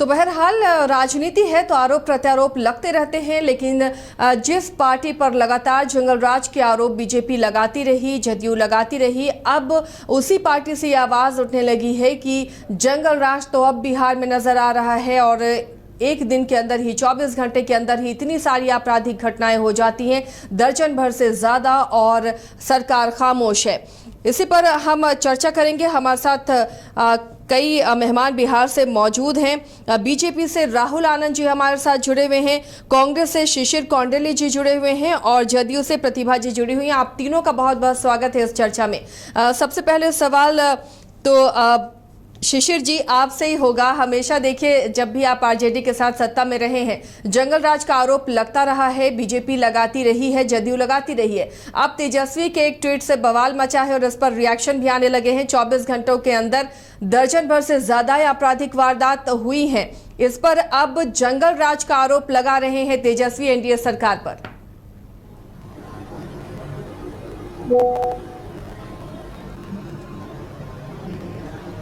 तो बहरहाल राजनीति है तो आरोप प्रत्यारोप लगते रहते हैं, लेकिन जिस पार्टी पर लगातार जंगल राज के आरोप बीजेपी लगाती रही, जदयू लगाती रही, अब उसी पार्टी से ये आवाज उठने लगी है कि जंगल राज तो अब बिहार में नजर आ रहा है और एक दिन के अंदर ही 24 घंटे के अंदर ही इतनी सारी आपराधिक घटनाएं हो जाती हैं, दर्जन भर से ज्यादा, और सरकार खामोश है। इसी पर हम चर्चा करेंगे। हमारे साथ कई मेहमान बिहार से मौजूद हैं। बीजेपी से राहुल आनंद जी हमारे साथ जुड़े हुए हैं, कांग्रेस से शिशिर कौंडेली जी जुड़े हुए हैं और जदयू से प्रतिभा जी जुड़ी हुई हैं। आप तीनों का बहुत बहुत स्वागत है इस चर्चा में। सबसे पहले सवाल तो शिशिर जी आपसे ही होगा। हमेशा देखिए, जब भी आप आरजेडी के साथ सत्ता में रहे हैं, जंगल राज का आरोप लगता रहा है, बीजेपी लगाती रही है, जदयू लगाती रही है। अब तेजस्वी के एक ट्वीट से बवाल मचा है और इस पर रिएक्शन भी आने लगे हैं। 24 घंटों के अंदर दर्जन भर से ज्यादा आपराधिक वारदात हुई हैं। इस पर अब जंगल राज का आरोप लगा रहे हैं तेजस्वी एनडीए सरकार पर।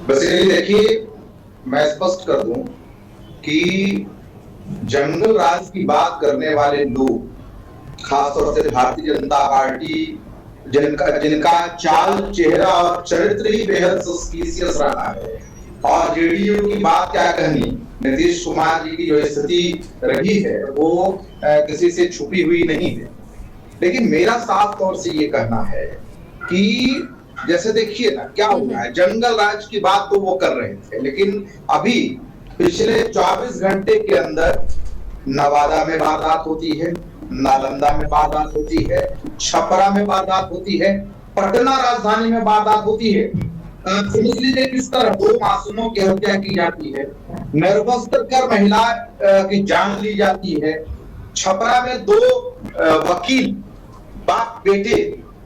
बस ये देखिए, मैं स्पष्ट कर दूं कि जंगल राज की बात करने वाले लोग, खासतौर से भारतीय जनता पार्टी, जिनका चाल, चेहरा और चरित्र ही बेहद सस्पिशियस रहा है, और जेडीयू की बात क्या कहनी, नीतीश कुमार जी की जो स्थिति रही है वो किसी से छुपी हुई नहीं है। लेकिन मेरा साफ तौर से ये कहना है कि जैसे देखिए ना क्या हुआ है, जंगल राज की बात तो वो कर रहे थे, लेकिन अभी पिछले 24 घंटे के अंदर नवादा में वारदात होती है, नालंदा में वारदात होती है, छपरा में वारदात होती है, पटना राजधानी में वारदात होती है। समझ लीजिए किस तरह 2 मासूमों की हत्या की जाती है, निर्वस्त्र कर महिला की जान ली जाती है, छपरा में 2 वकील बाप बेटे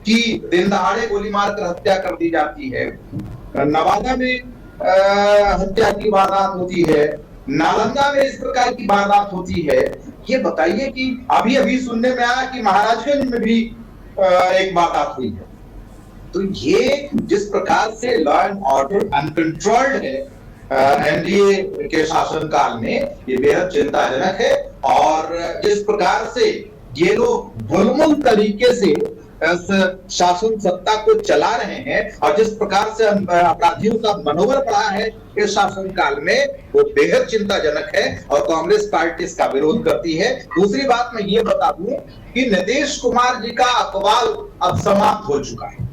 की दिन दहाड़े गोली मारकर हत्या कर दी जाती है, नवादा में हत्या की वारदात होती है, नालंदा में इस प्रकार की वारदात होती है। ये बताइए कि अभी अभी सुनने में आया कि महाराजगंज में भी एक वारदात हुई है। तो ये जिस प्रकार से लॉ एंड ऑर्डर अनकंट्रोल्ड है एनडीए के शासनकाल में, ये बेहद चिंताजनक है। और जिस प्रकार से ये लोग भुलमुल तरीके से शासन सत्ता को चला रहे हैं और जिस प्रकार से अपराधियों का मनोबल बढ़ा है इस शासन काल में, वो बेहद चिंताजनक है और कांग्रेस पार्टी इसका विरोध करती है। दूसरी बात मैं ये बता दूं कि नीतीश कुमार जी का अकवाल अब समाप्त हो चुका है,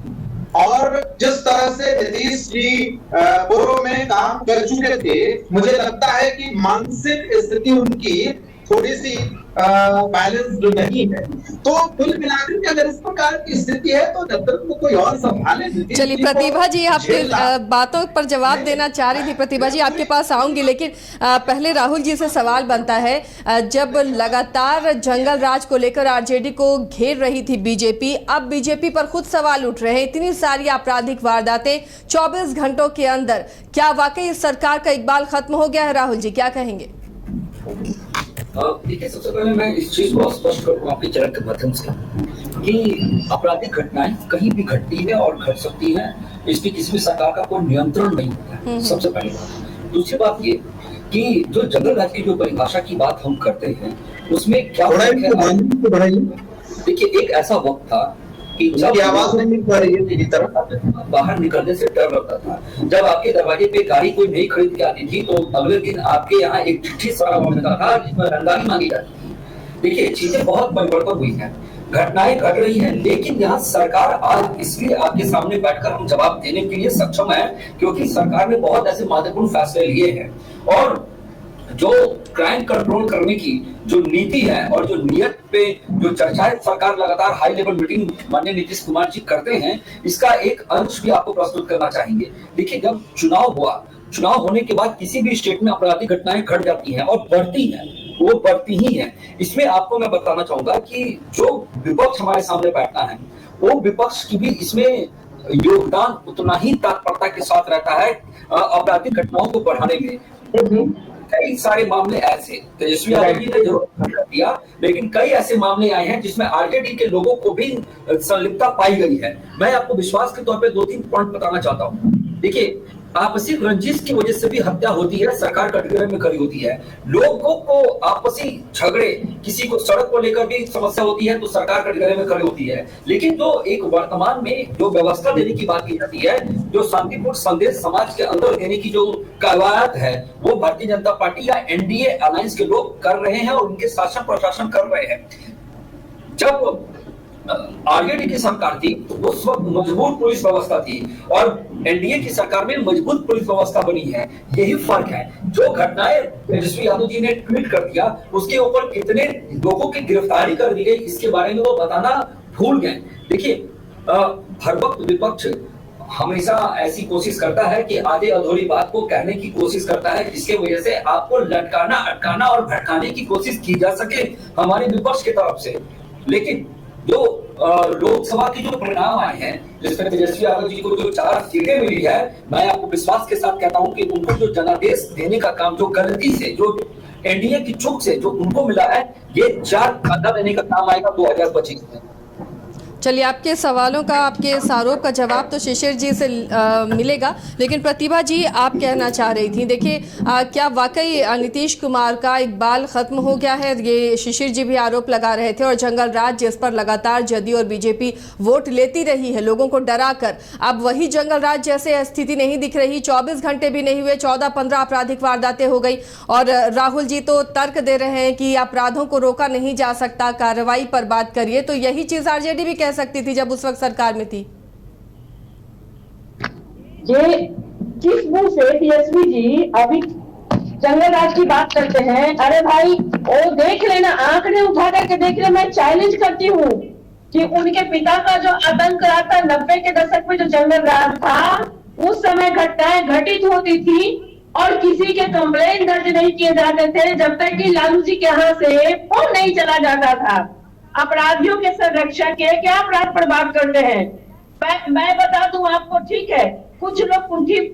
और जिस तरह से नीतीश जी पूर्व में काम कर चुके थे, मुझे लगता है कि मानसिक स्थिति उनकी थोड़ी सी बैलेंस्ड नहीं है। तो कुल मिलाकर के अगर इस प्रकार की स्थिति है तो नेतृत्व को कोई और संभाले। चलिए प्रतिभा जी, आपकी बातों पर जवाब देना चाह रही थी, प्रतिभा जी आपके पास आऊंगी, लेकिन पहले राहुल जी से सवाल बनता है, जब लगातार जंगल राज को लेकर आरजेडी को घेर रही थी बीजेपी, अब बीजेपी पर खुद सवाल उठ रहे हैं, इतनी सारी आपराधिक वारदातें 24 घंटों के अंदर, क्या वाकई इस सरकार का इकबाल खत्म हो गया है? राहुल जी क्या कहेंगे? देखिए, सबसे पहले मैं इस चीज को स्पष्ट करूँ आपके चरण के माध्यम से कि आपराधिक घटनाएं कहीं भी घटती है और घट सकती है, इसकी किसी भी सरकार का कोई नियंत्रण नहीं होता है। सबसे पहली बात। दूसरी बात ये कि जो जंगल राज की जो परिभाषा की बात हम करते हैं उसमें क्या देखिए, एक ऐसा वक्त था कि जब आवाज नहीं मिल पा रही है मेरी तरफ, बाहर निकलने से डर लगता था। जब आपके दरवाजे पे गाड़ी कोई नई खरीद के आती थी तो अगले दिन आपके यहाँ एक चिट्ठी सड़ा हुआ मिलता था जिसमें रंगदारी मांगी जाती थी। देखिए, चीजें बहुत परिवर्तन हुई हैं, घटनाएं घट रही हैं, लेकिन यहाँ सरकार आज इसलिए आपके सामने बैठकर हम जवाब देने के लिए सक्षम है क्योंकि सरकार ने बहुत ऐसे महत्वपूर्ण फैसले लिए हैं, और जो क्राइम कंट्रोल करने की जो नीति है और जो नियत पे जो चर्चाएं सरकार लगातार हाई लेवल मीटिंग माननीय नीतीश कुमार जी करते हैं, इसका एक अंश भी आपको प्रस्तुत करना चाहेंगे। देखिए, जब चुनाव हुआ, चुनाव होने के बाद किसी भी स्टेट में आपराधिक घटनाएं घट जाती हैं और बढ़ती हैं, वो बढ़ती ही हैं। इसमें आपको मैं बताना चाहूंगा कि जो विपक्ष हमारे सामने बैठता है, वो विपक्ष की भी इसमें योगदान उतना ही तत्परता के साथ रहता है आपराधिक घटनाओं को बढ़ाने में। कई सारे मामले ऐसे तेजस्वी यादव ने जो दिया, लेकिन कई ऐसे मामले आए हैं जिसमें आरजेडी के लोगों को भी संलिप्तता पाई गई है। मैं आपको विश्वास के तौर पे 2-3 पॉइंट बताना चाहता हूँ। देखिए, आपसी रंजिश की वजह से भी हत्या होती है, सरकार कटघरे में खड़ी होती है। लोगों को आपसी झगड़े, किसी को सड़क को लेकर भी समस्या होती है तो सरकार कटघरे में खड़ी होती है। लेकिन जो एक वर्तमान में जो व्यवस्था देने की बात की जाती है, जो शांतिपूर्ण संदेश समाज के अंदर देने की जो कवायद है, वो भारतीय जनता पार्टी या एनडीए अलायंस के लोग कर रहे हैं और उनके शासन प्रशासन कर रहे हैं। जब आरजेडी की सरकार थी तो उस वक्त मजबूत पुलिस व्यवस्था थी और एनडीए की सरकार में मजबूत पुलिस व्यवस्था बनी है। यही फर्क है। जो घटनाएं तेजस्वी यादव जी ने ट्वीट कर दिया, उसके ऊपर कितने लोगों की गिरफ्तारी कर दी गई, इसके बारे में वो बताना भूल गए। देखिए, हर वक्त विपक्ष हमेशा ऐसी कोशिश करता है कि आधे अधूरी बात को कहने की कोशिश करता है, जिसके वजह से आपको लटकाना, अटकाना और भटकाने की कोशिश की जा सके हमारे विपक्ष की तरफ से। लेकिन जो लोकसभा की जो परिणाम आए हैं, जिसमें तेजस्वी यादव जी को जो 4 सीटें मिली है, मैं आपको विश्वास के साथ कहता हूं कि उनको जो जनादेश देने का काम, जो गलती से, जो एनडीए की चूक से जो उनको मिला है, ये 4 खादा देने का काम आएगा 2025 में। चलिए, आपके सवालों का, आपके इस आरोप का जवाब तो शिशिर जी से मिलेगा, लेकिन प्रतिभा जी आप कहना चाह रही थी। देखिए, क्या वाकई नीतीश कुमार का इकबाल खत्म हो गया है? ये शिशिर जी भी आरोप लगा रहे थे, और जंगल राज जिस पर लगातार जदयू और बीजेपी वोट लेती रही है लोगों को डरा कर, अब वही जंगल राज जैसे स्थिति नहीं दिख रही। 24 घंटे भी नहीं हुए, 14-15 आपराधिक वारदातें हो गई, और राहुल जी तो तर्क दे रहे हैं कि अपराधों को रोका नहीं जा सकता, कार्रवाई पर बात करिए। तो यही चीज आरजेडी भी सकती थी जब उस वक्त सरकार में थी। ये किस मुंह से तेजस्वी जी अभी जंगल राज की बात करते हैं? अरे भाई, वो देख लेना, आंकड़े उठा करके देख ले। मैं चैलेंज करती हूँ कि उनके पिता का जो आतंक रहा था 90 के दशक में, जो जंगल राज था, उस समय घटनाएं घटित होती थी और किसी के कंप्लेन दर्ज नहीं किए जाते थे जब तक कि लालू जी के यहाँ से फोन नहीं चला जाता था। अपराधियों के संरक्षण के क्या अपराध पर बात करते हैं? मैं बता दूं आपको, ठीक है, कुछ लोग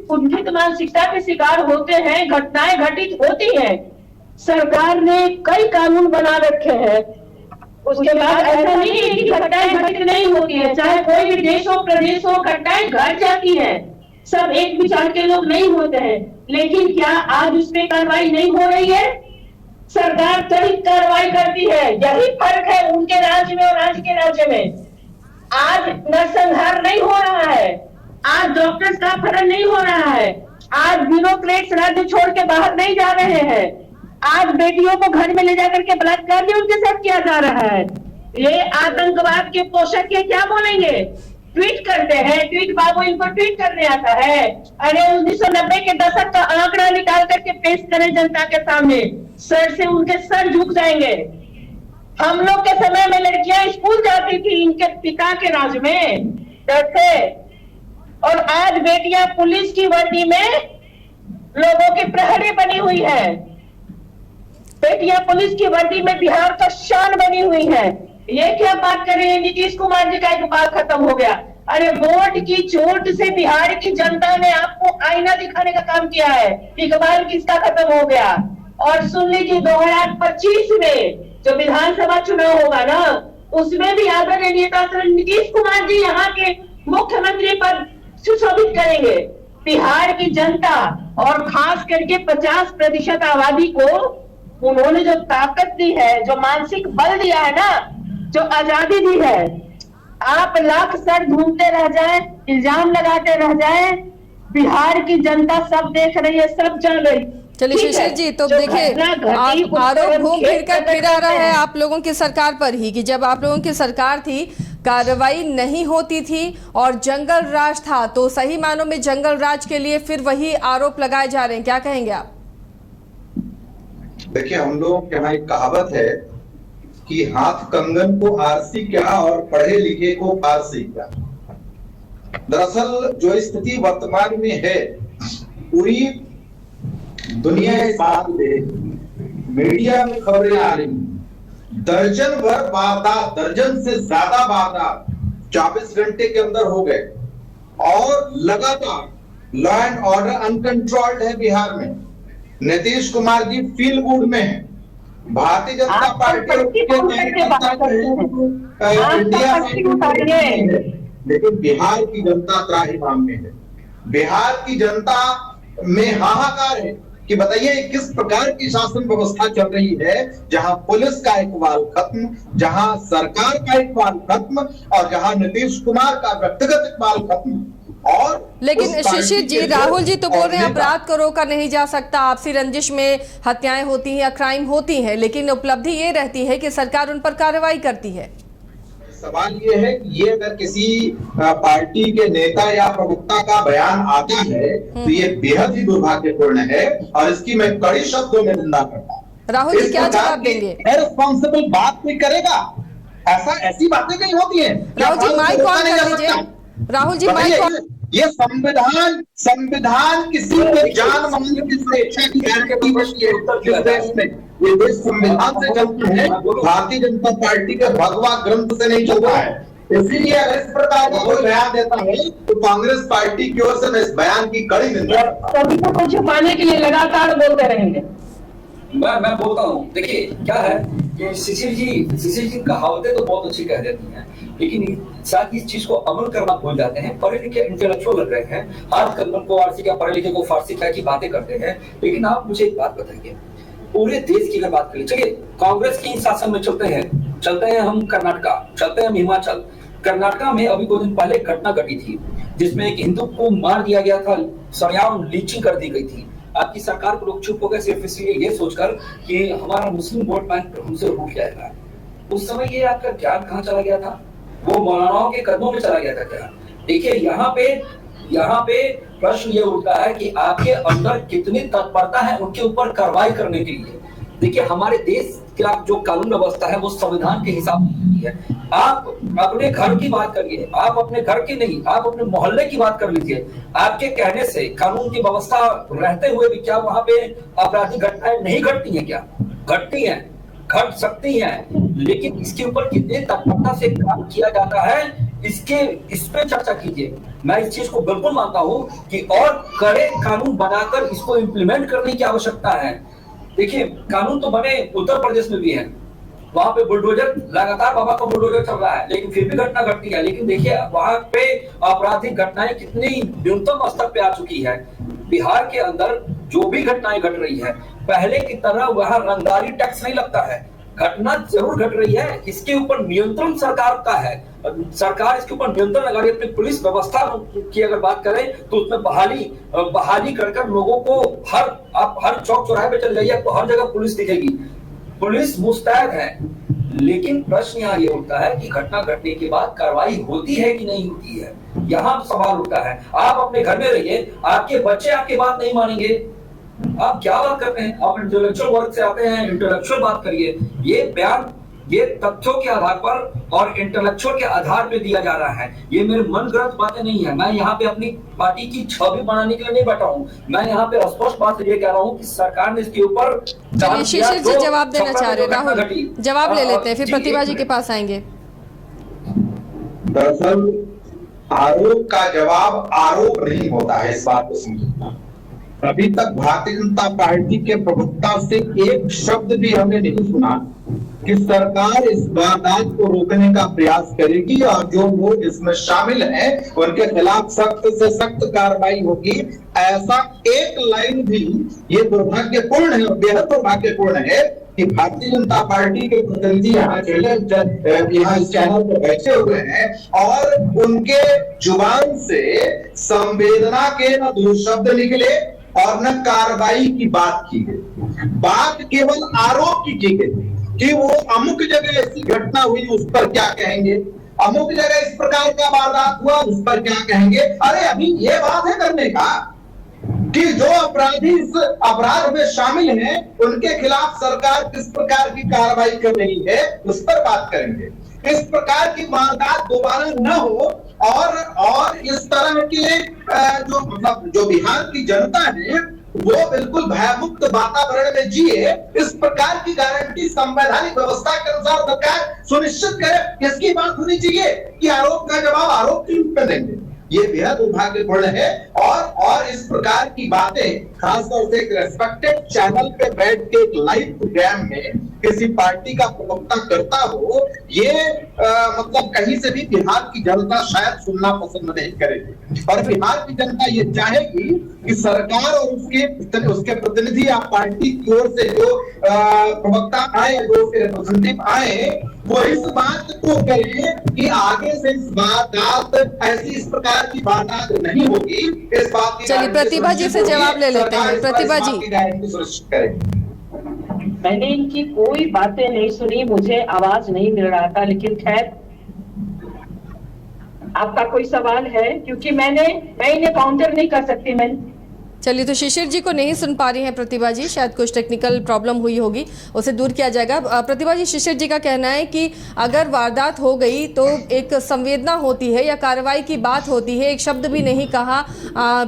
कुंठित मानसिकता के शिकार होते हैं, घटनाएं घटित होती हैं, सरकार ने कई कानून बना रखे हैं, उसके बाद ऐसा नहीं है कि घटनाएं घटित नहीं होती है। चाहे कोई भी देश हो, प्रदेश हो, घटनाएं घट जाती है। सब एक विचार के लोग नहीं होते हैं, लेकिन क्या आज उस पर कार्रवाई नहीं हो रही है? सरकार त्वरित कार्रवाई करती है। यही फर्क है उनके राज्य में और आज के राज्य में। आज नरसंहार नहीं हो रहा है, आज डॉक्टर्स का अपहरण नहीं हो रहा है, आज ब्यूरोक्रेट्स राज्य छोड़ के बाहर नहीं जा रहे हैं, आज बेटियों को घर में ले जाकर के बलात्कार भी उनके साथ किया जा रहा है। ये आतंकवाद के पोषक ये क्या बोलेंगे? ट्वीट करते हैं, ट्वीट बाबू इनको ट्वीट करने आता है। अरे 1990 के दशक का आंकड़ा निकाल करके पेश करें जनता के सामने, सर से उनके सर झुक जाएंगे। हम लोग के समय में लड़कियां स्कूल जाती थी इनके पिता के राज में डर से, और आज बेटियां पुलिस की वर्दी में लोगों की प्रहरी बनी हुई है। बेटियां पुलिस की वर्दी में बिहार का शान बनी हुई है। ये क्या बात कर रहे हैं? नीतीश कुमार जी का इकबाल खत्म हो गया। अरे वोट की चोट से बिहार की जनता ने आपको आईना दिखाने का काम किया है, इकबाल किसका खत्म हो गया। और सुन लीजिए, 2025 में जो विधानसभा चुनाव होगा ना, उसमें भी आदरणीय नेता नीतीश कुमार जी यहाँ के मुख्यमंत्री पद सुशोभित करेंगे। बिहार की जनता और खास करके 50% आबादी को उन्होंने जो ताकत दी है, जो मानसिक बल दिया है ना, जो आजादी दी है, आप लाख सर घूमते रह जाए, इल्जाम लगाते रह जाए, बिहार की जनता सब देख रही है, सब जान रही। चलिए शिशिर जी, तो देखिए, आरोप घूम फिर कर फिर आ रहा है आप लोगों की सरकार पर ही कि जब आप लोगों की सरकार थी कार्रवाई नहीं होती थी और जंगल राज था, तो सही मानों में जंगल राज के लिए फिर वही आरोप लगाए जा रहे हैं। क्या कहेंगे आप? देखिए, हम लोगों के यहाँ एक कहावत है कि हाथ कंगन को आरसी क्या और पढ़े लिखे को फारसी क्या। दरअसल जो स्थिति वर्तमान में है, पूरी दुनिया इस बात में, मीडिया में खबरें आ रही, दर्जन भर वारदात, दर्जन से ज्यादा वारदात 24 घंटे के अंदर हो गए, और लगातार लॉ एंड ऑर्डर अनकंट्रोल्ड है बिहार में। नीतीश कुमार जी फील गुड में है, भारतीय जनता पार्टी इंडिया में, लेकिन बिहार की जनता त्राहिमाम में है। बिहार की जनता में हाहाकार है कि बताइए किस प्रकार की शासन व्यवस्था चल रही है, जहां पुलिस का इकबाल खत्म, जहां सरकार का इकबाल खत्म और जहां नीतीश कुमार का व्यक्तिगत इकबाल खत्म। और लेकिन शिशिर जी, राहुल जी तो बोल रहे हैं अपराध को रोका नहीं जा सकता, आपसी रंजिश में हत्याएं होती हैं या क्राइम होती हैं, लेकिन उपलब्धि ये रहती है कि सरकार उन पर कार्रवाई करती है। सवाल ये है कि ये अगर किसी पार्टी के नेता या प्रवक्ता का बयान आता है तो ये बेहद ही दुर्भाग्यपूर्ण है और इसकी मैं कड़ी शब्दों में निंदा करता हूं। राहुल जी क्या जवाब देंगे? इररिस्पांसिबल बात कोई करेगा? ऐसी बातें नहीं होती हैं। राहुल जी माइक ऑन कर लीजिए। Rahul ji mic on. ये संविधान किसी के जान माल की स्वेच्छा की गारंटी देती है। इस देश में ये देश संविधान से चलता है, भारतीय जनता पार्टी के भगवा ग्रंथ से नहीं चलता है। इसीलिए अगर इस प्रकार का कोई बयान देता है तो कांग्रेस पार्टी की ओर से मैं इस बयान की कड़ी निंदा करता हूं। सभी को छुपाने के लिए लगातार बोलते रहेंगे। मैं बोलता हूँ, देखिए क्या है कि शिशिर जी कहावतें तो बहुत अच्छी कह देती हैं, लेकिन साथ ही इस चीज को अमल करना भूल जाते हैं। पढ़े लिखे इंटेलेक्चुअल लग रहे हैं, हाथ कलम को आरसी का पढ़े लिखे को फारसी का की बातें करते हैं। लेकिन आप मुझे एक बात बताइए, पूरे देश की अगर बात करें, चलिए कांग्रेस की शासन में चलते हैं हम कर्नाटका, चलते हैं हम हिमाचल। कर्नाटका में अभी कुछ दिन पहले एक घटना घटी थी जिसमें एक हिंदू को मार दिया गया था, सरेआम लीचिंग कर दी गई थी। आपकी सरकार को लोग चुप हो गए सिर्फ इसलिए ये सोचकर कि हमारा मुस्लिम वोट बैंक हमसे रूठ जाएगा। उस समय ये आपका ज्ञान कहाँ चला गया था? वो मौलानाओं के कदमों में चला गया था क्या? देखिए यहाँ पे प्रश्न ये उठता है कि आपके अंदर कितनी तत्परता है उनके ऊपर कार्रवाई करने के लिए। देखिए हमारे देश का जो कानून व्यवस्था है वो संविधान के हिसाब से है। आप अपने घर की बात करिए, आप अपने घर की नहीं, आप अपने मोहल्ले की बात कर लीजिए। आपके कहने से कानून की व्यवस्था रहते हुए भी क्या वहां पे आपराधिक घटनाएं नहीं घटती हैं? क्या घटती हैं, घट सकती हैं, लेकिन इसके ऊपर कितने तत्परता से काम किया जाता है इस पे चर्चा कीजिए। मैं इस चीज को बिल्कुल मानता हूं कि और कड़े कानून बनाकर इसको इम्प्लीमेंट करने की आवश्यकता है। देखिए कानून तो बने उत्तर प्रदेश में भी है, वहां पे बुलडोजर लगातार बाबा का बुलडोजर चल रहा है, लेकिन फिर भी घटना घटती है। लेकिन देखिए वहां पे आपराधिक घटनाएं कितनी न्यूनतम स्तर पे आ चुकी है। बिहार के अंदर जो भी घटनाएं घट रही है, पहले की तरह वहां रंगदारी टैक्स नहीं लगता है। घटना जरूर घट रही है, इसके ऊपर नियंत्रण सरकार का है, सरकार इसके ऊपर नियंत्रण लगा रही है। अपनी पुलिस व्यवस्था की अगर बात करें तो उसमें बहाली कर लोगों को आप हर चौक चौराहे पे चल जाइए, आपको हर जगह पुलिस दिखेगी, पुलिस मुस्तैद है। लेकिन प्रश्न यहाँ ये उठता है कि घटना घटने के बाद कार्रवाई होती है कि नहीं होती है, यहाँ सवाल उठता है। आप अपने घर में रहिए, आपके बच्चे आपकी बात नहीं मानेंगे, आप क्या बात करते हैं? आप इंटेलेक्चुअल वर्ग से आते हैं, इंटेलेक्चुअल बात करिए। ये बयान ये तथ्यों के आधार पर और इंटेलेक्चुअल के आधार पे दिया जा रहा है, ये मेरे मन गढ़ंत बातें नहीं है। मैं यहाँ पे अपनी पार्टी की छवि बनाने के लिए नहीं बैठा हूँ, मैं यहाँ पे स्पष्ट बात ये कह रहा हूँ कि सरकार ने इसके ऊपर शिशिर जी जवाब देना चाह रहे हैं। राहुल जवाब ले लेते हैं, फिर प्रतिभा जी के पास आएंगे। दरअसल आरोप का जवाब आरोप नहीं होता है, इस बात को समझना। अभी तक भारतीय जनता पार्टी के प्रवक्ता से एक शब्द भी हमने नहीं सुना कि सरकार इस वारदात को रोकने का प्रयास करेगी और जो लोग इसमें शामिल हैं उनके खिलाफ सख्त से सख्त कार्रवाई होगी, ऐसा एक लाइन भी। ये दुर्भाग्यपूर्ण है और बेहद दुर्भाग्यपूर्ण है कि भारतीय जनता पार्टी के प्रतिनिधि यहाँ इस चैनल पर बैठे हुए हैं और उनके जुबान से संवेदना के न दो शब्द निकले और न कार्रवाई की बात की गई। बात केवल आरोप की गई कि वो अमुक जगह ऐसी घटना हुई, उस पर क्या कहेंगे, अमुक जगह इस प्रकार का वारदात हुआ, उस पर क्या कहेंगे। अरे अभी ये बात है करने का कि जो अपराधी इस अपराध में शामिल हैं उनके खिलाफ सरकार किस प्रकार की कार्रवाई कर रही है, उस पर बात करेंगे। इस प्रकार की वारदात दोबारा न हो और इस तरह के जो बिहार की जनता है वो बिल्कुल भयमुक्त वातावरण में जिए, इस प्रकार की गारंटी संवैधानिक व्यवस्था के अनुसार सरकार सुनिश्चित करे। इसकी बात होनी चाहिए कि आरोप का जवाब आरोप के रूप में देंगे। ये बेहद दुर्भाग्यपूर्ण है और इस प्रकार की बातें खासतौर से एक रेस्पेक्टेड चैनल पे बैठ के एक लाइव प्रोग्राम में किसी पार्टी का प्रवक्ता करता हो, ये मतलब कहीं से भी बिहार की जनता शायद सुनना पसंद नहीं करेगी। और बिहार की जनता ये चाहेगी कि सरकार और उसके प्रतिनिधि या पार्टी की ओर से जो प्रवक्ता आए, जो उसके रिप्रेजेंटेटिव आए, वो इस बात को करें कि आगे से इस वारदात ऐसी इस प्रकार की वारदात नहीं होगी। इस बात की चलिए प्रतिभा जी से जवाब ले लेते हैं। प्रतिभा जी, गारंटी सुनिश्चित करें। मैंने इनकी कोई बातें नहीं सुनी, मुझे आवाज नहीं मिल रहा था, लेकिन खैर आपका कोई सवाल है? क्योंकि मैं इन्हें काउंटर नहीं कर सकती। मैं चलिए, तो शिशिर जी को नहीं सुन पा रही हैं प्रतिभा जी, शायद कुछ टेक्निकल प्रॉब्लम हुई होगी, उसे दूर किया जाएगा। प्रतिभा जी, शिशिर जी का कहना है कि अगर वारदात हो गई तो एक संवेदना होती है या कार्रवाई की बात होती है, एक शब्द भी नहीं कहा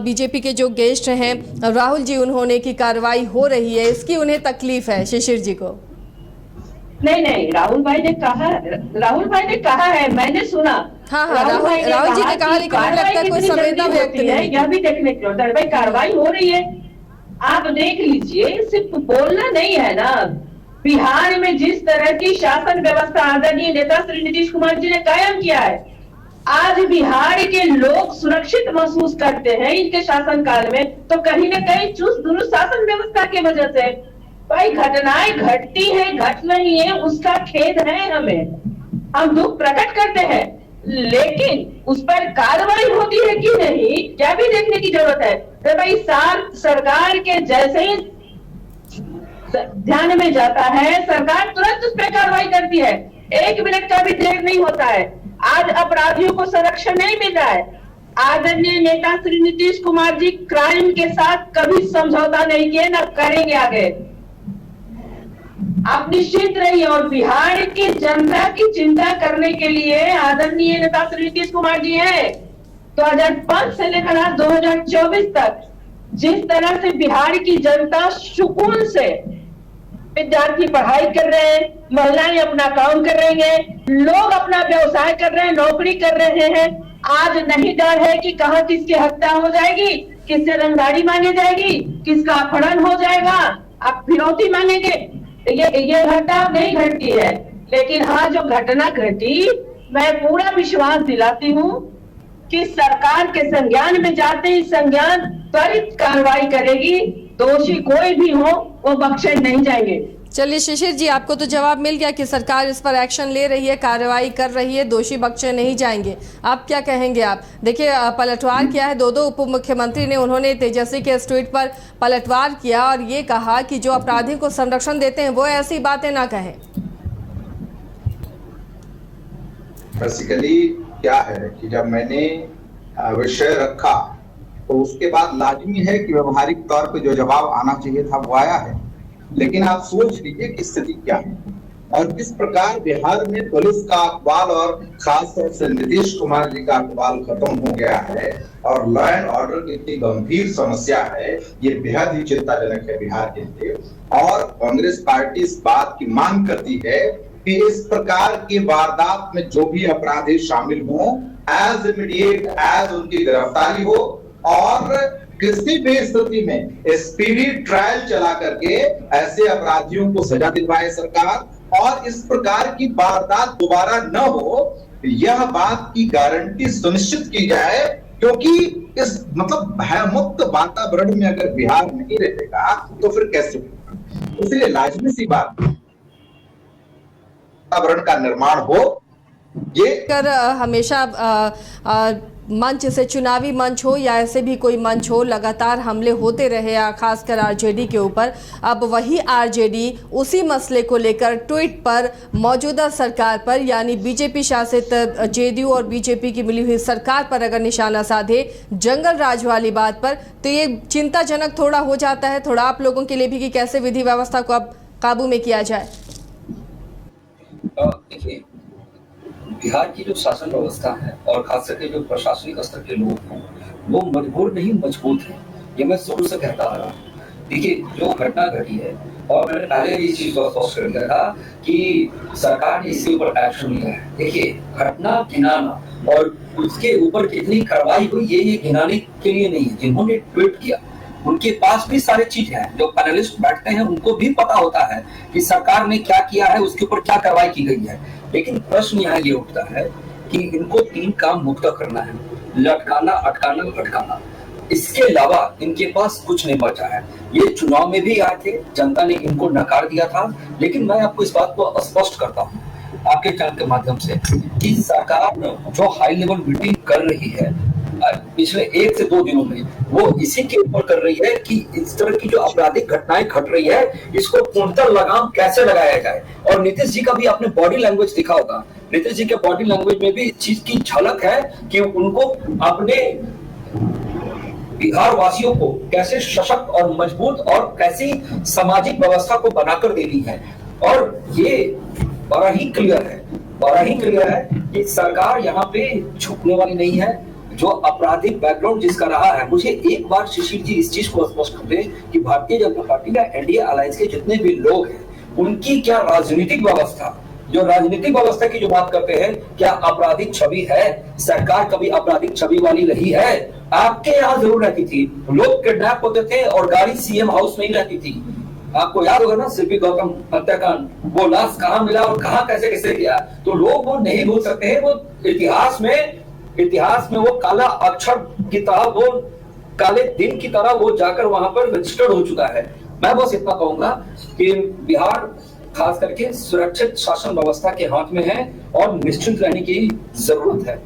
बीजेपी के जो गेस्ट हैं राहुल जी, उन्होंने की कार्रवाई हो रही है, इसकी उन्हें तकलीफ है शिशिर जी को। नहीं, राहुल भाई ने कहा है, मैंने सुना। हाँ, राहुल जी ने कहा, लेकिन मुझे लगता है कोई संवेदना व्यक्त नहीं है। यह भी देखने की होता है भाई, कार्रवाई हो रही है, आप देख लीजिए, सिर्फ बोलना नहीं है ना। बिहार में जिस तरह की शासन व्यवस्था आदरणीय नेता श्री नीतीश कुमार जी ने कायम किया है, आज बिहार के लोग सुरक्षित महसूस करते हैं इनके शासनकाल में, तो कहीं ना कहीं चुस्त दुरुस्त शासन व्यवस्था की वजह से। भाई घटनाएं घटती है, घट रही है, उसका खेद है, हम दुख प्रकट करते हैं, लेकिन उस पर कार्रवाई होती है कि नहीं, क्या भी देखने की जरूरत है। तो भाई सरकार के जैसे ही ध्यान में जाता है, सरकार तुरंत उस पर कार्रवाई करती है, 1 मिनट का भी देर नहीं होता है। आज अपराधियों को संरक्षण नहीं मिल रहा है। आदरणीय नेता श्री नीतीश कुमार जी क्राइम के साथ कभी समझौता नहीं किए, न करेंगे आगे। आप निश्चित रहिए, और बिहार की जनता की चिंता करने के लिए आदरणीय नेता श्री नीतीश कुमार जी हैं। 2005 से लेकर आज 2024 तक जिस तरह से बिहार की जनता सुकून से विद्यार्थी पढ़ाई कर रहे हैं, महिलाएं अपना काम कर रही हैं, लोग अपना व्यवसाय कर रहे हैं, नौकरी कर रहे हैं, आज नहीं डर है कि कहां किसकी हत्या हो जाएगी, किससे रंगदारी मांगी जाएगी, किसका अपहरण हो जाएगा, आप फिरौती मांगेंगे। ये घटना नहीं घटती है, लेकिन हाँ जो घटना घटी, मैं पूरा विश्वास दिलाती हूँ कि सरकार के संज्ञान में जाते ही संज्ञान त्वरित कार्रवाई करेगी, दोषी कोई भी हो वो बख्शे नहीं जाएंगे। चलिए शिशिर जी, आपको तो जवाब मिल गया कि सरकार इस पर एक्शन ले रही है, कार्रवाई कर रही है, दोषी बख्शे नहीं जाएंगे। आप क्या कहेंगे? आप देखिए, पलटवार किया है, दो उप मुख्यमंत्री ने, उन्होंने तेजस्वी के इस ट्वीट पर पलटवार किया और ये कहा कि जो अपराधी को संरक्षण देते हैं वो ऐसी बातें ना कहें। बेसिकली क्या है कि जब मैंने विषय रखा तो उसके बाद लाजमी है कि व्यवहारिक तौर पे जो जवाब आना चाहिए था वो आया है, लेकिन आप सोच लीजिए कि स्थिति क्या है और किस प्रकार बिहार में पुलिस का अकबाल और खासतौर से नीतीश कुमार जी का अकबाल खत्म हो गया है और लॉ एंड ऑर्डर की इतनी गंभीर समस्या है, ये बेहद ही चिंताजनक है बिहार के लिए। और कांग्रेस पार्टी इस बात की मांग करती है कि इस प्रकार की वारदात में जो भी अपराधी शामिल हों, एज इमीडिएट एज उनकी गिरफ्तारी हो और किसी भी स्थिति में स्पीडी ट्रायल चला करके ऐसे अपराधियों को सजा दिलवाए सरकार और इस प्रकार की वारदात दोबारा न हो, यह बात की गारंटी सुनिश्चित की जाए। क्योंकि इस मतलब भयमुक्त वातावरण में अगर बिहार नहीं रहेगा तो फिर कैसे होगा? इसलिए लाजमी सी बात वातावरण का निर्माण हो। ये कर हमेशा मंच से, चुनावी मंच हो या ऐसे भी कोई मंच हो, लगातार हमले होते रहे, खासकर आरजेडी के ऊपर। अब वही आरजेडी उसी मसले को लेकर ट्वीट पर मौजूदा सरकार पर, यानी बीजेपी शासित जेडीयू और बीजेपी की मिली हुई सरकार पर अगर निशाना साधे जंगल राज वाली बात पर, तो ये चिंताजनक थोड़ा हो जाता है, थोड़ा आप लोगों के लिए भी, कि कैसे विधि व्यवस्था को अब काबू में किया जाए। देखिए, बिहार की जो शासन व्यवस्था है और खास करके जो प्रशासनिक स्तर के लोग हैं वो मजबूर नहीं मजबूत हैं, ये मैं शुरू से कहता आ रहा हूँ। देखिए, जो घटना घटी है, और मैंने पहले भी इस चीज को स्पष्ट कर दिया था कि सरकार ने इसके ऊपर एक्शन लिया है। देखिए, घटना गिनाना और उसके ऊपर कितनी कार्रवाई हुई ये गिनाने के लिए नहीं है। जिन्होंने ट्वीट किया उनके पास भी सारे चीज है। जो पैनलिस्ट बैठते हैं उनको भी पता होता है कि सरकार ने क्या किया है, उसके ऊपर क्या कार्रवाई की गई है। लेकिन प्रश्न यहाँ ये उठता है कि इनको 3 काम मुक्त करना है, लटकाना, अटकाना, भटकाना। इसके अलावा इनके पास कुछ नहीं बचा है। ये चुनाव में भी आए थे, जनता ने इनको नकार दिया था। लेकिन मैं आपको इस बात को स्पष्ट करता हूँ आपके चैनल के माध्यम से कि सरकार जो हाई लेवल मीटिंग कर रही है पिछले 1 से 2 दिनों में, वो इसी के ऊपर कर रही है कि इस तरह की जो आपराधिक घटनाएं घट रही है इसको पूर्णतः लगाम कैसे लगाया जाए। और नीतीश जी का भी आपने बॉडी लैंग्वेज दिखा होगा, नीतीश जी के बॉडी लैंग्वेज में भी इस चीज की झलक है कि उनको अपने बिहार वासियों को कैसे सशक्त और मजबूत और कैसी सामाजिक व्यवस्था को बनाकर देनी है। और ये बड़ा ही क्लियर है कि सरकार यहाँ पे झुकने वाली नहीं है। जो आपराधिक बैकग्राउंड जिसका रहा है, मुझे एक बार शिशिर जी इस चीज को स्पष्ट कर दें कि भारतीय जनता पार्टी का एनडीए अलायंस के जितने भी लोग हैं उनकी क्या राजनीतिक व्यवस्था, जो राजनीतिक व्यवस्था की जो बात करते हैं, क्या आपराधिक छवि है? सरकार कभी आपराधिक छवि वाली रही है? आपके यहाँ जरूर रहती थी, लोग किडनैप होते थे और गाड़ी सीएम हाउस में ही रहती थी। आपको याद होगा ना सीपी गौतम हत्याकांड, वो लाश कहाँ मिला और कहाँ कैसे कैसे गया, तो लोग वो नहीं भूल सकते हैं। वो इतिहास में वो काला अक्षर की तरह, वो काले दिन की तरह वो जाकर वहां पर रजिस्टर्ड हो चुका है। मैं बस इतना कहूंगा कि बिहार खास करके सुरक्षित शासन व्यवस्था के हाथ में है और निश्चिंत रहने की जरूरत है।